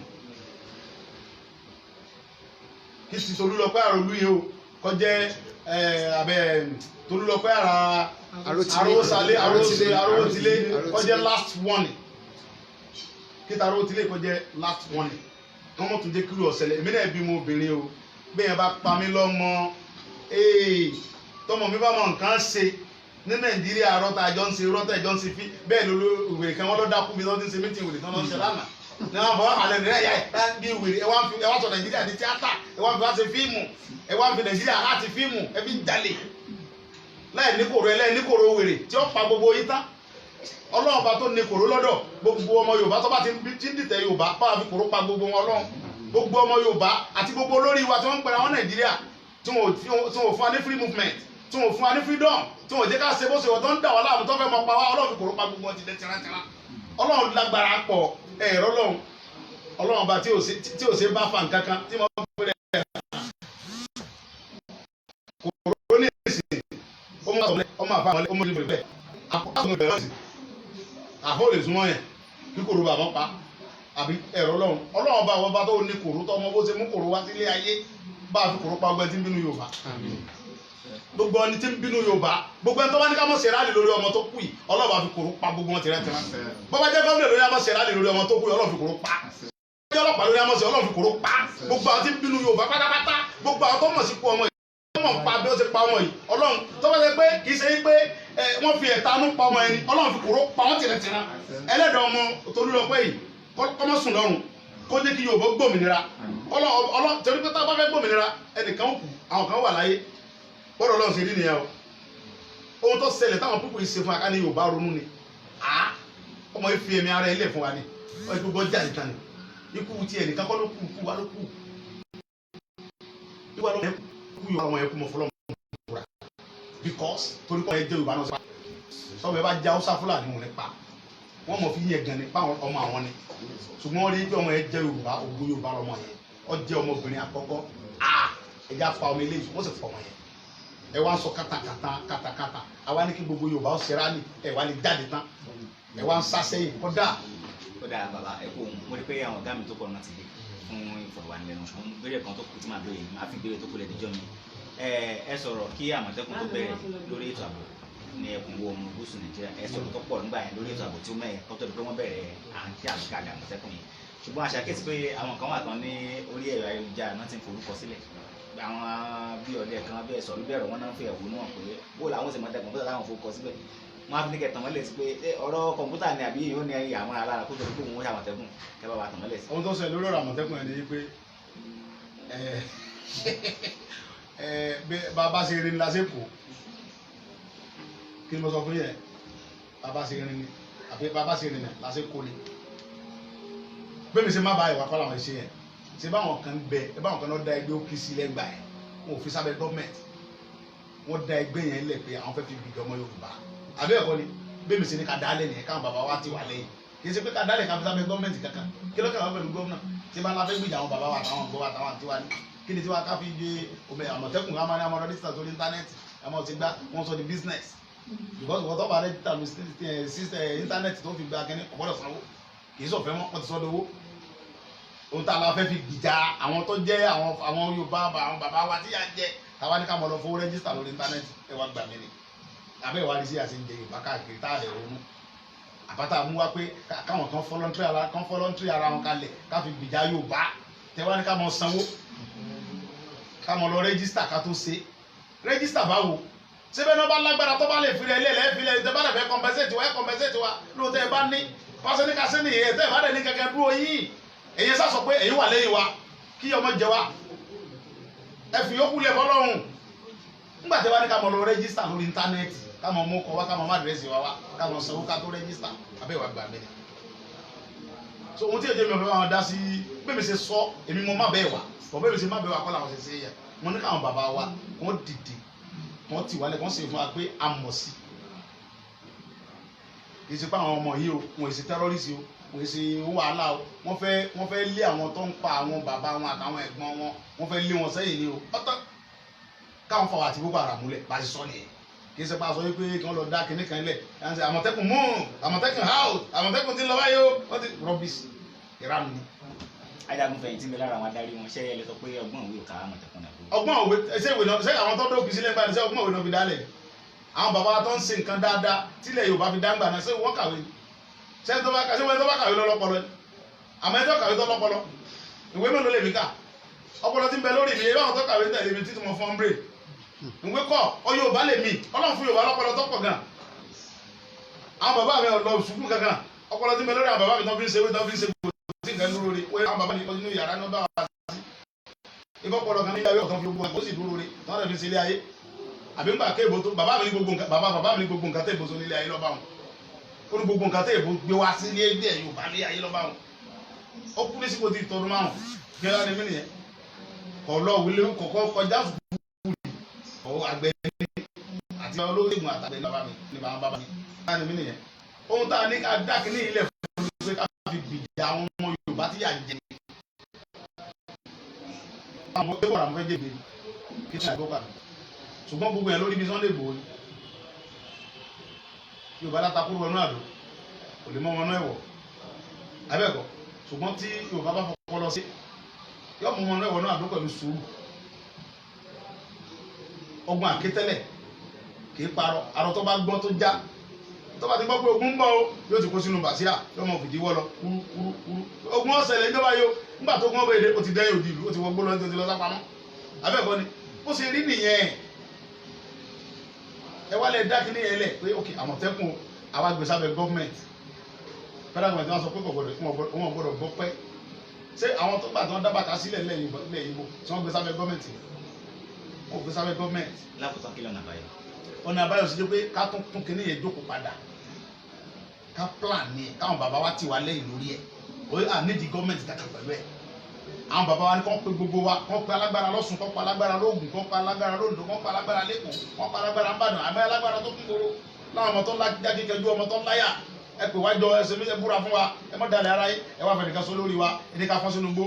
kí ti Tolúlọpẹ́ àròlú yìí ó kọjá abẹ Tolúlọpẹ́ àròtilé kọjá last one kí ta àròtilé kọjá last one kàn mọ́ tún jẹ́ kúrò ọ̀sẹ̀lẹ̀ èmi náà bí mo obìnrin o bẹ́ẹ̀ bá pa mí lọ́mọ tọmọ mi bá mọ nǹkan ṣe ní Nàìjíríà rọta àjọ ń ṣe rọta ìjọ ń ṣe fi bẹ́ẹ̀ ló ìwèrè kan wọn lọ dákú mi lọ́dún ṣe mítìn ìwèrè tán lọ ń ṣe lánàá ní wọn fọwọ́ àlẹ́ nìyẹn yá bí ìwèrè ẹ wá sọ Nàìjíríà di tíátà ẹ wá fi wá ṣe fíìmù ẹ wá fi Nàìjíríà láti fíìmù ẹ fi ń jalè láì níkòrò ẹlẹ́yìn níkòrò wèrè tí ó pa gbogbo yín tán Ọlọ́run bá tó níkòrò lọ́dọ̀ gbogbo ọmọ Yorùbá tó bá ti ń dìtẹ̀ Yorùbá bá fi kòrò pa gbogbo wọn Ọlọ́run gbogbo ọmọ Yorùbá àti gbogbo olórí wa tí wọ́n ń pẹ̀lú àwọn Nàìjíríà tí wọn ò fún wa ní free movement tí wọn ò fún wa ní freedom tí wọn ò jẹ́ ká ṣe bó ṣe wọ́n tó ń dà wọ́n láàmú tó fẹ́ mọ pa wá Ọlọ́run fi kòrò pa gbogbo ọtí tẹ́tẹ́rẹ́tẹ́rẹ́ Ọlọ́run lágbára pọ̀ ẹ̀rọ Ọlọ́run ọba tí ò ṣe bá fa nǹkan kan tí wọ́n fẹ́ kòrò ní ìsìn ọmọ àfàwọn ọmọ ìlú bẹ́ẹ̀ àfọ́ lè súnmọ́ yẹn kí kòrò bàbá pa àbí ẹ̀rọ Ọlọ́run ọba àwọn ọba tó ní kòrò tó ọmọ bó ṣe mú kòrò wá sílé ayé bá a fi kòrò pa ọgbẹ́ tí ń bínú Yorùbá gbogbo ẹni tí ń bínú Yorùbá gbogbo ẹni tó bá ní ká mọ̀ ṣe rálì lórí ọmọ tó kù yìí Ọlọ́run bá fi kòrò pa gbogbo wọn tìrẹ́tìrẹ́ bó bá jẹ́ gómìnà lórí àmọ́ ṣe rálì lórí ọmọ tó kù yìí Ọlọ́run fi kòrò pa jẹ́ ọlọ́pàá lórí àmọ́ ṣe Ọlọ́run fi kòrò pa gbogbo àwọn tí ń bínú Yorùbá pátápátá gbogbo àwọn tó mọ̀ sí kú ọmọ yìí tó mọ̀ pa bí ó ṣe pa ọmọ yìí Ọlọ́run tó bá ṣe pé kì í ṣe pé wọ́n fi ẹ̀tanú pa ọmọ ẹni Ọlọ́run fi kòrò pa wọ́n tìrẹ́tìrẹ́ ẹlẹ́dàá ọmọ Tolúlọpẹ́ yìí kọ́mọ́sùn lọ́rùn kó jẹ́ kí Yorùbá gbòmìnira torí pé tá a bá fẹ́ gbòmìnira ẹnìkan kù àwọn kan wà láyé bọ́dọ̀ Ọlọ́run ṣe rí nìyẹn o ohun tó ṣẹlẹ̀ táwọn púpọ̀ yìí ṣe fún aká ní Yorùbá ronú ni ọmọ yìí fi ẹ̀mí ara ilé fún wa ni wọ́n ti gbogbo jáde tán ni ikú ti ẹnìkan kọ́ ló kú ikú wa ló kú ìwà lọ́wọ́ ẹ̀kú Yorùbá ọmọ yẹn kú mọ́ fọlọ́mù rà because torí kọ́ ẹ jẹ́ Yorùbá náà sọ́wọ́ ẹ bá já Hausa Fúlàní wọn nípa wọ́n mọ̀ fi yẹn gan ni páwọn ọmọ àwọn ni ṣùgbọ́n wọ́n rí pé ọmọ yẹn jẹ́ Yorùbá ògùn Yorùbá lọmọ yẹn ó jẹ́ ọmọbìnrin àkọ́kọ́ ẹja fa ọmọ eléyìí wọ́n sì fọ ọmọ yẹn ẹ wá ń sọ kátàkátà àwa ní kí gbogbo Yorùbá ó ṣera ní ẹ wá lè jáde tán ẹ wá ń sá sẹ́yìn kódà. kódà bàbá ẹ kó mo rí pé àwọn ọ̀gá mi tó kọ̀ náà ti dé fún ìfọ̀rọ̀wánilẹ́nu ṣùgbọ́n béèrè kan tó kù tí màá béèrè máa fi béèrè tó kù lẹ́díjọ́ mi ẹ sọ̀rọ̀ kí Àmọ̀tẹ́kùn tó bẹ̀rẹ̀ lórí ètò ààbò ní ẹkùn wo ọmọ gúúsù Nàìjíríà ẹ sọ̀rọ̀ tó pọ̀ nígbà yẹn lórí ètò ààbò tí ó mẹ́ẹ̀ kó tó di pé wọ́n bẹ̀rẹ̀ àǹtí àbíkàlẹ̀ Àmọ̀tẹ́kùn yìí ṣùgbọ́n àṣàkíyèsí pé àwọn kan wà tán ní orí ẹ̀rọ ayélujára náà ti ń forúkọ sílẹ̀ àwọn bí ọdẹ kan bẹ́ẹ̀ sọ̀rọ̀ bẹ́ẹ̀ wọn náà ń fi ẹ̀wù náà pé bó làwọn sì máa tẹ kọ̀ǹpútà láwọn forúkọ síbẹ̀ wọn á fi ní kẹ tànmọ́lẹ̀ sí pé ọ̀rọ̀ kọ̀ǹpútà ni àbí yóò ní àwọn alára kó tó di pé òun ṣe Àmọ̀tẹ́kùn kẹ bá wa tànmọ́lẹ̀ sí. ohun tó ṣẹlẹ̀ lórí ọ̀rọ̀ Àmọ̀tẹ́kùn yẹn ni pé bàbá ṣe rin lásìkò kí ni mo sọ fún yẹn bàbá ṣe rin ni àbí bàbá ṣe rin lásìkò ni bẹ́ẹ̀ mi ṣe má bá ìwà kọ́ làwọn ṣe yẹn ṣe báwọn kan bẹ ẹ báwọn kan náà da ẹgbẹ́ òkè sí lẹ́gbà ẹ̀ wọn ò fi sábẹ́ gọ́ọ̀mẹ̀ntì wọ́n da ẹgbẹ́ yẹn lẹ̀ pé àwọn fẹ́ fi gbìdọ̀ ọmọ Yorùbá àbí ẹ̀kọ́ ni bẹ́ẹ̀ mi ṣe ní ká dálẹ̀ nìyẹn káwọn bàbá wa ti wà lẹ́yìn kì í ṣe pé ká dálẹ̀ ká fi sábẹ́ gọ́ọ̀mẹ̀ntì kankan kí ló kẹ́wàá pẹ̀lú gómìnà tí bá la fẹ́ gbìjà àwọn bàbá wa àtàwọn gbọ́ àtàwọn àtiwá ní kí ni tiwa ká fi gbé omi Àmọ̀tẹ́kùn ká máa ní amọ̀ rẹ́díṣítà sórí íńtánẹ́ẹ̀tì àmọ́ ti gbá wọ́n sọ di business because wọ́n tọ́ bá rẹ́díṣítà íńtánẹ́ẹ̀tì tó fi gba kẹ́ni ọ̀gbọ́dọ̀ sanwó kì í sọ̀fẹ́ wọn ti sọ́dọ̀ owó ohun tá a la fẹ́ fi gbìjà àwọn tó jẹ́ àwọn Yorùbá àwọn bàbá wa tí yà ń jẹ káwa ní ká mọ̀ lọ fowó rẹ́díṣítà lórí íńtánẹ́ẹ̀tì ẹ wá gbà mí ni abẹ́ ìwádìí sí àti ń jẹ Yorùbá káàkiri tá a lè ronú àbátà mú wá pé káwọn kan fọlọ́ntírì ara wọn kalẹ̀ ká fi gbìjà Yorùbá tẹ wá ní ká mọ̀ sanwó ká mọ̀ lọ rẹ́gísítà ká tó ṣe rẹ́gísítà báwo síbẹ̀ náà bá lágbára tó bá lè fi rẹ̀ lẹ́lẹ́ fi lẹ̀ tẹ bá lè fẹ́ kọ̀mpẹ́sẹ̀tì wa ẹ̀ kọ̀mpẹ́sẹ̀tì wa lóòótọ́ ẹ bá ní pásẹ́ ní kásẹ́ ní ìyẹn tẹ́ ẹ bá dẹ̀ ní kẹ̀kẹ́ dúró yìí èyí sá sọ pé èyí wà lẹ́yìn wa kí ọmọ jẹ wa ẹ fi yókù lẹ̀ fọlọ́run nígbà tí wọ́n ní ká mọ̀ lọ rẹ́gísítà lórí íńtánẹ́ẹ̀tì ká mọ̀ mú kọ wá ká mọ̀ má dírẹ́sì wa ká mọ̀ sanwó ká tó rẹ́gísítà abẹ́ ìwà gbà mí ni so ohun tí èjé mi ò fẹ́ máa dá sí bẹ́ẹ̀ mi ṣe sọ èmi mo má bẹ́ẹ̀ wà bọ̀ bẹ́ẹ̀ mi ṣe má bẹ́ẹ̀ wà kọ́ làwọn ṣe ṣe yẹ mo ní káwọn bàbá wa wọ́n dìde wọ́n ti wálẹ̀ wọ́n sì fún wa pé a mọ̀ sí kì í ṣe pé àwọn ọmọ yìí o wọ́n ṣe tẹ́rọ́rìsì o wọ́n ṣe wàhálà o wọ́n fẹ́ lé àwọn tó ń pa àwọn bàbá wọn àtàwọn ẹ̀gbọ́n wọn wọ́n fẹ́ lé wọn sẹ́yìn ni o ọ̀tọ̀ káwọn fọwọ́ àti Boko Haram múlẹ̀ bá ti sọ nìyẹn kì í ṣe pé a sọ wípé kí wọ́n lọ dá kinní kan lẹ̀ ẹ̀ ń sẹ́ Àmọ̀tẹ́kùn mú Àmọ̀tẹ́kùn house Àmọ̀tẹ́kùn ti lọ báyìí o wọ́n ti rọ́bìsì ìranu ni. Ajagun fẹ̀yìntì mi lára àwọn adarí wọn ṣẹ́yẹ lè sọ pé ọgbọ́n òwe ò ká Àmọ̀tẹ́kùn náà. ọgbọ́n òwe ṣé ìwé náà ṣé àwọn tó dókì sílẹ̀ gbani ṣé ọgbọ́n òwe náà fi dálẹ̀ àwọn bàbá tó ń ṣe nǹkan dáadáa tílẹ̀ Yorùbá fi dáńgbà náà ṣé wọ́n kàwé ṣé wọ́n tó bá kàwé lọ́pọlọ àmọ́ ẹjọ́ kàwé tó lọ́pọlọ ìwé mélòó lè mí kà ọpọlọ tí ń bẹ lórí mi ebí àwọn tó kàwé tẹ̀lé mi títí mo fọ́n brè ìwé kọ́ ọ Yorùbá lè mí Ọlọ́run fún Yorùbá lọ́pọlọ tó pọ̀ gan àwọn bàbá mi lọ sùkúù kankan ọpọlọ tí ń bẹ lórí àwọn bàbá mi tó fi ń ṣe gbogbo tí nǹkan dúró re wọ́n àwọn bàbá mi nínú yàrá ní ọba wa sí ibà pọlọ kan ní ilé ayé ọ̀tọ̀ fi gbogbo nǹkan ó sì dúró re tí wọ́n lè fi ṣe ilé ayé àbí nígbà kéèbó tó bàbá mi ní gbogbo nǹkan tẹ́ ìbò so nílé ayé lọ́ba wọn ó ní gbogbo nǹkan tẹ́ ìbò gbé wá sí ilé ẹgbẹ́ Yorùbá ní ayé lọ́ba wọn ó kú ní sípò tí tọdún márùn kí ẹ ní mí nìyẹn kọ lọ wílé kọkọ kọjá sùkúrù ọ àgbẹ̀ àti olóògùn àtàgbẹ̀ bàbá mi ní bàbá mi kí ẹ ní mí nìyẹn ohun tá a ní ká dákì ní ilẹ̀ fún mi pé ká fi gbìjà àwọn ọmọ Yorùbá tí yà jẹ àwọn ọmọ ẹgbẹ́ ọ̀rọ̀ jẹ̀bi kí tí a gbọ́ kàdé ṣùgbọ́n gbogbo yẹn lórí ibi Sunday Igboho ni Yorùbá látakúrò wọn náà lò kò lè mọ wọn náà ẹ̀wọ̀ abẹ́ẹ̀kọ́ ṣùgbọ́n tí Yorùbá bá fọkọ lọ sí yọ mọ wọn náà ẹ̀wọ̀ náà lò pẹ̀lú sùúrù ọgbọ́n àkétẹ́lẹ̀ kì í parọ́ àrò tó bá gbọ́ tó já tó bá ti gbọ́ pé ogun ń bọ̀ o yóò ti kó sínú bàṣíà yóò mọ fìdí wọ́ lọ kúrú ogun ọ̀sẹ̀lẹ̀ ìjọba yóò nígbà tó gún ọbẹ̀ èdè ó ti dẹ́yìn òdì ìlú ó ti wọgbó lọ ní ti lọ sápamọ́ abẹ́ẹ̀kọ́ ni ó ṣe rí nìyẹn ẹ wá lẹ dá kíní yẹn lẹ pé ok Àmọ̀tẹ́kùn àwa gbèsè abẹ gọọmenti federal government wọn sọ pé wọn gbọ́dọ̀ gbọ́ pẹ́ ṣé àwọn tó gbà tí wọn dábàá ká sílẹ̀ lẹ́yìn Ìgbò tí wọn gbèsè abẹ gọọmenti wọn gbèsè abẹ gọọmenti. lákòótán kí lọ́nà àbáyọ. ọ̀nà àbáyọ sì jẹ́ pé ká tún kíní yẹn jókòó padà ká plan ní ẹ̀ káwọn bàbá wa ti wà lẹ́yìn lórí ẹ̀ ó à nídìí gọọmenti kankan pẹ̀lú ẹ̀ àwọn bàbá wa ní kọ́ pé gbogbo wa kọ́ pé alágbára lọ́sùn kọ́ pé alágbára lóògùn kọ́ pé alágbára lóńdó kọ́ pé alágbára lẹ́kọ̀ọ́ kọ́ pé alágbára ńbàdàn àmọ́ alágbára tó kún koro láwọn ọmọ tó ń jáde kẹjú ọmọ tó ń láyà ẹ pè wájọ ẹsẹ̀ mi ẹ búra fún wa ẹ mọ́ dalẹ̀ ara yín ẹ wá fẹ́ nìkan sọ lórí wa ẹ ní ká fọ́n sínú gbó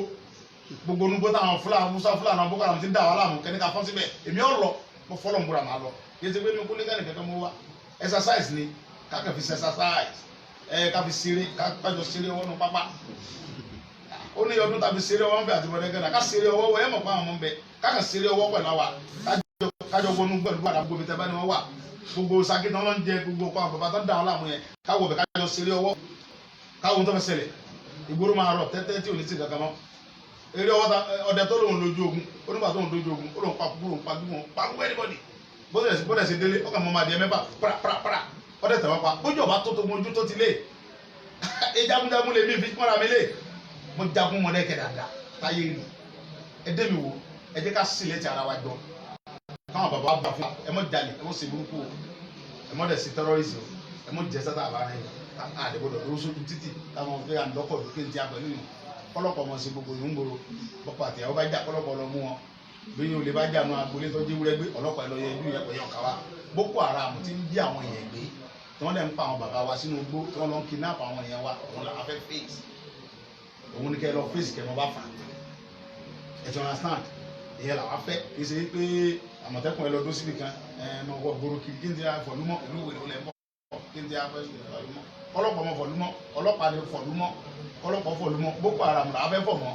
gbogbo nugbó táwọn fúlàní musa fúlàní boko haram ti ń dà wà láàmú kẹ́ni ká fọ́n síbẹ̀ èmi ọ̀ lọ mo fọ́lọ̀ ń búra màá lọ yéé ti pé mi kú ní kẹ́ni kẹ́kẹ́ mo wá exercise ni káàkiri fi exercise ká fi ṣeré kájọ ṣeré ọwọ́ nu pápá ó ní ọdún tàbí ṣeré ọwọ́ ń bẹ àti bọ́dẹ́ gẹ́gẹ́ ká ṣeré ọwọ́ ẹ mọ̀ pé àwọn ọmọ ń bẹ káàkiri ṣeré ọwọ́ pẹ̀lú àwa kájọ wọnú gbẹ̀lú àdá gbogbo tẹ bá ní wọ́n wà gbogbo sakí tán ló ń jẹ gbogbo ọkọ àwọn bàbá tó ń dà wọn láàmú yẹn káwọ bẹ kájọ ṣeré ọwọ́ káwọn tó fẹ́ ṣẹlẹ̀ ìgboro máa rọ tẹ́tẹ́ tí ò ní sí kankan mọ́ eré ọwọ́ ọdẹ tó lòun lójú ogun onígbà tó lòun lójú ogun ó lòun pa kúrò pa gbúmọ̀ pa gbúmọ̀ anybody bóde ṣe délé ọkàn mọ́ máa di ẹ̀mẹ́fà pra ọdẹ tẹ̀wọ́ pa bójú ọba tó mojú tó ti lé ejagunjagun lè mí fi mọ́ra mi lé mo jagun mọ́ dẹ́kẹ̀ dáadáa táyé rí ẹdẹ mi wò ẹ jẹ́ ká sílẹ̀ ti ara wa jọ káwọn bàbá bá fún ẹ mọ́ jalè ẹ mọ́ ṣe burúkú o ẹ mọ́ dẹ̀ sí terrorism ẹ mọ́ jẹ́ sátà àbára yẹn àdébọ̀dọ̀ ló sójú títì táwọn fẹ́ àndọ́kọ̀ lókè ní ti àpẹẹrẹ yìí kọ́lọ́pọ̀ mọ̀ sí gbogbo yìí ń gbòòrò pọ̀pọ̀ àti àwọn bá jà kọ́lọ́pọ̀ lọ mú wọn bí yóò lè bá jà nù agbolé tó jí wúrẹ́ gbé ọlọ́pàá lọ yẹ ibi yẹn pẹ̀yàn káwa Boko Haram ti ń jí àwọn èèyàn gbé tí wọ́n dẹ̀ ń pa àwọn bàbá wa sínú igbó tí wọ́n lọ ń kidnap àwọn èèyàn wa òun làwọn fẹ́ face òun ni kẹ́ lọ face kẹ́ mọ́ bá fà ẹ̀ tí wọ́n understand ìyẹn làwọn fẹ́ kì í ṣe pé Àmọ̀tẹ́kùn ẹ lọ dó síbi kan ẹ mọ wọ gbòòrò kiri kí n ti fọlúmọ ìlú wèrè olè bọ kí n ti fọlúmọ ọlọ́pàá mọ fọlúmọ ọlọ́pàá ni fọlúmọ ọlọ́pàá fọlúmọ Boko Haram làwọn fẹ́ fọ mọ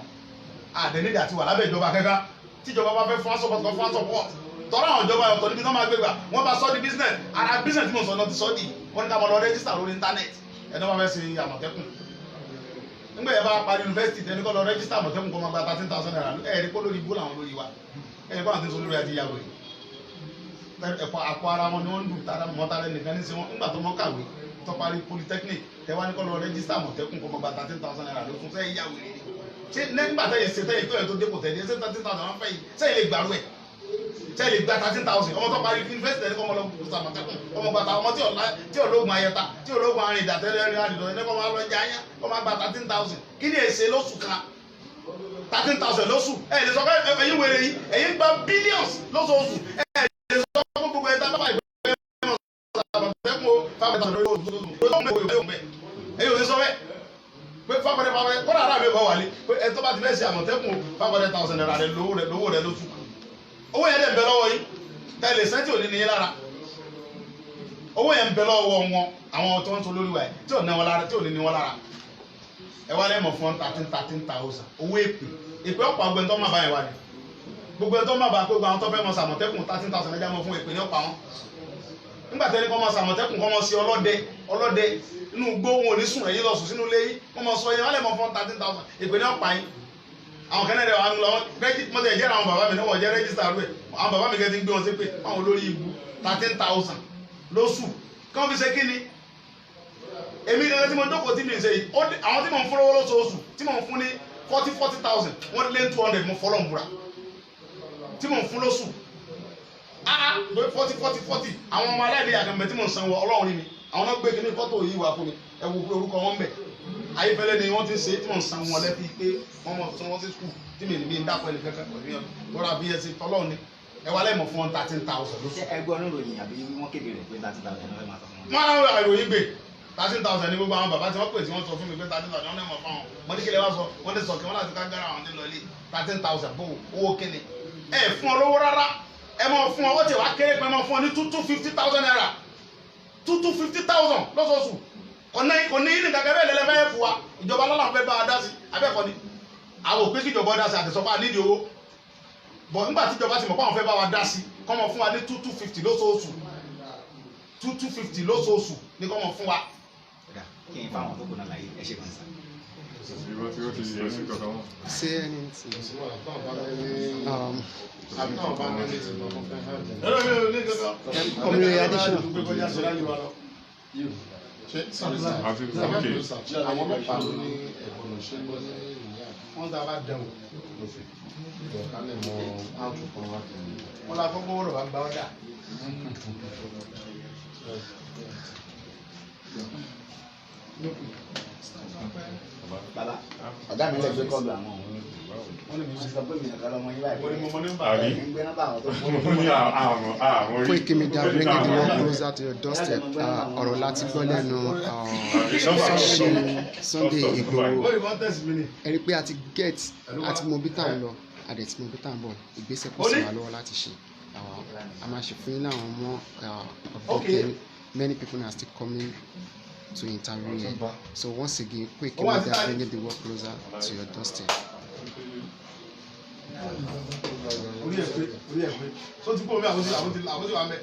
àdénídìí àti wà lábẹ́ ìjọba kankan tíjọba bá fẹ́ fún support kan fún support tọ́lá àwọn ìjọba ọ̀tọ̀ níbi tí wọ́n máa gbé gbà wọ́n bá sọ́ di business ara business tí mo sọ náà ti sọ́ di wọ́n ní ká mọ lọ register lórí internet ẹni wọ́n fẹ́ ṣe Àmọ̀tẹ́kùn nígbà yẹn bá parí yunifásitì tẹni kọ́ lọ register Àmọ̀tẹ́kùn kọ́ máa gba 13,000 naira ẹ̀ẹ́dì kó lórí ibú làwọn lórí wa ẹ̀ẹ́dì kó àwọn tí ń sọ lórí àti ìyàwó yìí ẹ̀kọ́ àpò ara wọn ni wọ́n ń dùn tara mọ́tara nìkan ní sẹ́wọ́n nígbà tó mọ́ kàwé tó parí polytechnic tẹ́wá ní kọ́ lọ register Àmọ̀tẹ́kùn kọ́ máa gba 13,000 naira ló fún sẹ́yìn ìyàwó yìí ṣé nígbà tẹ́yìn ṣe tẹ́yìn tó yẹ tó dépò tẹ́yìn ṣé 13,000 wọn fẹ́ yìí sẹ́yìn lè gbàrú ẹ̀ sẹ́yìn lè gba 13,000 ọmọ tó parí yunifásitì ẹni kọ́ ọmọ lọ gbèsè Àmọ̀tẹ́kùn ọmọ gbàtà ọmọ tí ológun ayẹta tí ológun arìn ìdàtẹ́lẹ̀ rìn àdìdọ̀ ẹni kọ́ máa lọ jẹ ayá kọ́ máa gba 13,000 kí ni èsè lóṣù kan 13,000 lóṣù ẹ̀ lè sọ pé ẹ̀yin wèrè yìí ẹ̀yin gba billions lóṣooṣù ẹ̀ lè sọ fún gbogbo ẹ̀dá bàbá ìgbẹ́ Àmọ̀tẹ́kùn fáwọn ẹ̀dá lórí kọ́dà àrà mi bọ̀ wálé pé ẹ tó bá ti fẹ́ ṣe Àmọ̀tẹ́kùn 500,000 naira rẹ lówó rẹ lóṣù owó yẹn dẹ̀ ń bẹ lọ́wọ́ yìí tẹ́lẹ̀ sẹ́ńtì ò ní ní yín lára owó yẹn ń bẹ lọ́wọ́ wọn àwọn tó ń tó lórí wa yìí tí ò ní wọn lára tí ò ní ní wọn lára ẹ wá lẹ́mọ̀ fún 13,000 owó èpè ọ̀pọ̀ agbẹ́ tó má bá yẹn wá ni gbogbo ẹ̀ tó má bá pé gbogbo àwọn tó fẹ́ mọ̀ Àmọ̀tẹ́kùn 13,000 ẹja mọ̀ fún èpè ní ọ̀pọ̀ àwọn nígbà tẹ́lẹ̀ kọ́ mọ̀ Àmọ̀tẹ́kùn kọ́ mọ̀ sí ọlọ́dẹ inú gbó wọn ò ní sùn ẹ̀yìn lọ sùn sínú ilé yìí wọ́n mọ̀ sọ yẹn wọ́n lè mọ̀ fún 13,000 èpè ní ọ̀pá yín àwọn kẹ́nẹ́ rẹ̀ wà ń lọ mọ́tò ẹ̀jẹ̀ àwọn bàbá mi náà wọ́n jẹ́ rẹ́gísítà rẹ̀ àwọn bàbá mi kẹ́ ti ń gbé wọn sí pé àwọn olórí ibu 13,000 lóṣù kí wọ́n fi ṣe kí ni èmi gẹ́gẹ́ tí mo jókòó tí mi ń ṣe yìí àwọn tí mo ń fún lọ́wọ́ lóṣooṣù tí mo ń fún ní 40,000 wọ́n lé 200 mo fọlọ́ ń búra tí mo ń fún lóṣù 40 àwọn ọmọ aláìní àgàmẹ́ tí mo ń sanwó ọlọ́run rí mi àwọn náà gbé kí ní fọ́tò yìí wà fún mi ẹ wo orúkọ wọn bẹ̀ ayífẹ́lẹ́ ni wọ́n ti ṣe tí wọ́n san wọn lẹ́bi pé wọ́n mọ̀ tí wọ́n ti skul tí mi ní bí n dápọ̀ ẹni kankan pẹ̀lú yẹn lọ́ra bí ẹ ṣe tọ́lọ́ ni ẹ wá lẹ́mọ̀ fún wọn 13,000 lóṣù. ṣé ẹgbẹ́ oníròyìn àbí wọ́n kéde rẹ̀ pé 13,000 náà fẹ́ máa sọ fún wọn. wọ́n á ìròyìn gbé 13,000 ní gbogbo àwọn bàbá tí wọ́n pè tí wọ́n sọ fún mi pé 13,000 wọ́n lẹ́mọ̀ fáwọn wọ́n ní kílẹ̀ wá sọ wọ́n ní sọ̀kẹ́ wọ́n láti ká gára àwọn nílò ilé 13,000 bó owó kíni ẹ fún ọ lówó rárá ẹ mọ̀ fún ọ ó ti wá kéré pé mọ̀ fún ọ ní 250,000 naira 250,000 lóṣooṣù kò ní yìí nìkan kẹ́bẹ́ lẹ́lẹ́fẹ́ fún wa ìjọba lọ́la fẹ́ bá a dá sí abẹ́kọ̀ ni àwọn òpin kí ìjọba dá sí àtẹ̀sọ́pá nídìí owó bọ̀ nígbà tí ìjọba ti mọ̀ pé àwọn fẹ́ bá wa dá sí kọ́mọ fún wa ní 250 lóṣooṣù 250 lóṣooṣù ní kọ́mọ fún wa. kí n fáwọn tó kù náà láyé ẹ ṣe kàn sí. Say anything. Community addition. Àwọn ọlọ́pàá ló ní ẹ̀bùn òṣèlú wọ́n tá a bá dẹ̀wò wọ́n la fọ́gbọ́n wọ́n rọ̀ wá gba ọ́dà. bàbá ọ̀gá mi lè gbé kọ́ọ̀lù àwọn òun. wọ́n ní mi Wọ́n sọ pé mi nìkan lọ́mọ yín báyìí. wọ́n ní mo mọ nọ́mbà Àbí? Ẹ̀yin gbé nọ́mbà àwọn tó fún Mo ní àwọn orí. Koiki Media bringing the work closer to your doorstep. Ọ̀rọ̀ láti gbọ́ lẹ́nu ṣe Sunday Igboho. wọ́n ní contest mi ni. Ẹ rí i pé a ti get àti mo bí tá à ń lọ àdẹ̀ tí mo bí tá à ń bọ̀ ìgbésẹ̀ kò sí wa lọ́wọ́ láti ṣe. A máa ṣe fún yín láwọn ọmọ updated. Many people are still coming to interview here. So once again, Koiki Media bringing the work closer to your doorstep. orí ẹ̀ pé so ti kó mi àwọn ti wà mẹ́.